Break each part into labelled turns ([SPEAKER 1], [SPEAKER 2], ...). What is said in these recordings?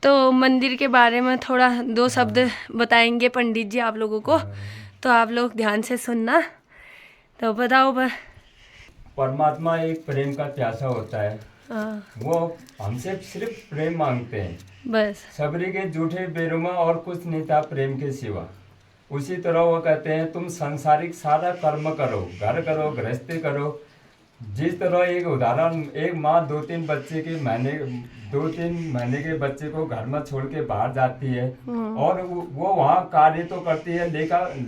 [SPEAKER 1] तो मंदिर के बारे में थोड़ा दो शब्द बताएंगे पंडित जी आप लोगों को, तो आप लोग ध्यान से सुनना। तो बताओ
[SPEAKER 2] परमात्मा एक प्रेम का प्यासा होता है।
[SPEAKER 1] हाँ,
[SPEAKER 2] वो हमसे सिर्फ प्रेम मांगते हैं।
[SPEAKER 1] बस
[SPEAKER 2] सबरी के जूठे बेरों में और कुछ नहीं था प्रेम के सिवा। उसी तरह वो कहते हैं तुम सांसारिक सारा कर्म करो, घर करो, गृहस्थी करो। जिस तरह एक उदाहरण, एक माँ 2-3 महीने के बच्चे को घर में छोड़ के बाहर जाती है और वो वहाँ कार्य तो करती है,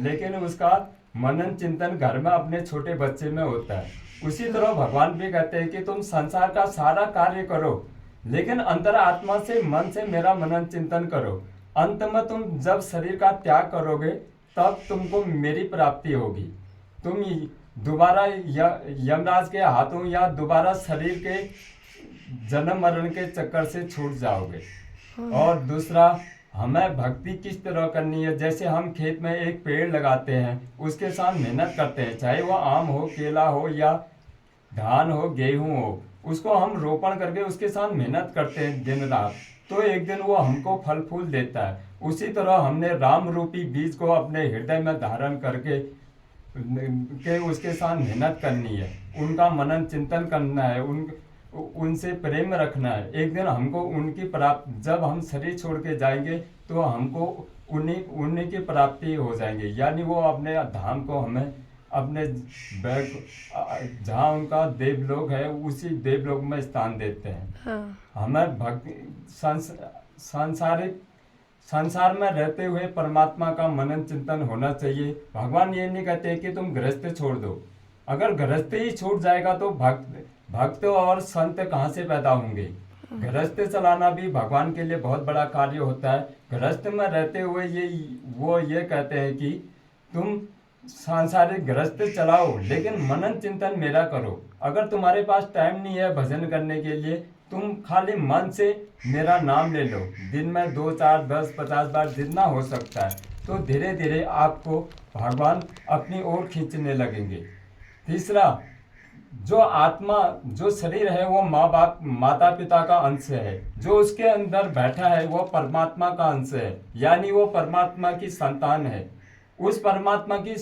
[SPEAKER 2] लेकिन उसका मनन चिंतन घर में अपने छोटे बच्चे में होता है। उसी तरह भगवान भी कहते हैं कि तुम संसार का सारा कार्य करो, लेकिन अंतर आत्मा से, मन से मेरा मनन चिंतन करो। अंत में तुम जब शरीर का त्याग करोगे तब तुमको मेरी प्राप्ति होगी। तुम दोबारा यमराज के हाथों या दोबारा शरीर के जन्म मरण के चक्कर से छूट जाओगे। और दूसरा, हमें भक्ति किस तरह करनी है, जैसे हम खेत में एक पेड़ लगाते हैं, उसके साथ मेहनत करते हैं, चाहे वो आम हो, केला हो या धान हो, गेहूं हो, उसको हम रोपण करके उसके साथ मेहनत करते हैं दिन रात, तो एक दिन वो हमको फल फूल देता है। उसी तरह हमने राम रूपी बीज को अपने हृदय में धारण करके उसके साथ मेहनत करनी है, उनका मनन चिंतन करना है, उनसे प्रेम रखना है। एक दिन हमको उनकी प्राप्ति, जब हम शरीर छोड़ के जाएंगे तो हमको उन्हीं की प्राप्ति हो जाएंगे, यानी वो अपने धाम को हमें अपने जहाँ उनका देवलोक है उसी देवलोक में स्थान देते हैं।
[SPEAKER 1] हाँ।
[SPEAKER 2] हमें भक्ति संसार में रहते हुए परमात्मा का मनन चिंतन होना चाहिए। भगवान ये नहीं कहते कि तुम गृहस्थ छोड़ दो। अगर गृहस्थ ही छूट जाएगा तो भक्त और संत कहाँ से पैदा होंगे। गृहस्थ चलाना भी भगवान के लिए बहुत बड़ा कार्य होता है। गृहस्थ में रहते हुए वो ये कहते हैं कि तुम सांसारिक गृहस्थ चलाओ, लेकिन मनन चिंतन मेरा करो। अगर तुम्हारे पास टाइम नहीं है भजन करने के लिए, तुम खाली मन से मेरा नाम ले लो, दिन में 2, 4, 10, 50 बार जितना हो सकता है, तो धीरे धीरे आपको भगवान अपनी ओर खींचने लगेंगे। तीसरा, जो आत्मा, जो शरीर है वो माता पिता का अंश है, जो उसके अंदर बैठा है वो परमात्मा का अंश है, यानी वो परमात्मा की संतान है। उस परमात्मा की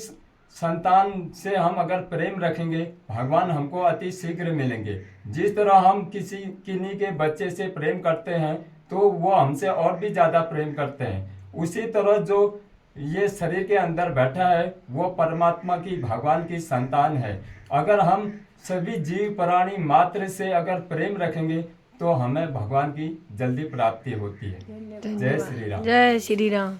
[SPEAKER 2] संतान से हम अगर प्रेम रखेंगे, भगवान हमको अति शीघ्र मिलेंगे। जिस तरह हम किन्हीं के बच्चे से प्रेम करते हैं तो वो हमसे और भी ज़्यादा प्रेम करते हैं। उसी तरह जो ये शरीर के अंदर बैठा है वो परमात्मा की, भगवान की संतान है। अगर हम सभी जीव प्राणी मात्र से अगर प्रेम रखेंगे तो हमें भगवान की जल्दी प्राप्ति होती है। जय श्री राम।
[SPEAKER 1] जय श्री राम।